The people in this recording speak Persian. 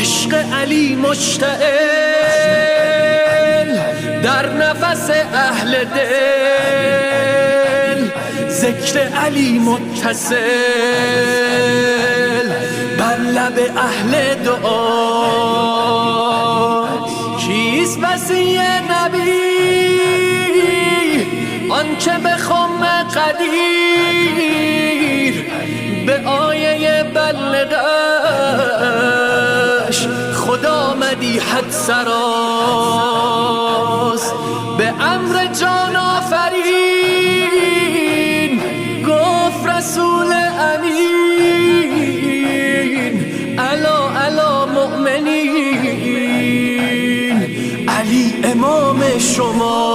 عشق علی مشتعل در نفس اهل دل، ذکر علی متصل بر لب اهل دعا. کیست وصی نبی آنچه به خم قدیر به آیه بلغش خدا مدیحت سراست. به امر جان آفرین گفت رسول امین، الا الا مؤمنین علی امام شما.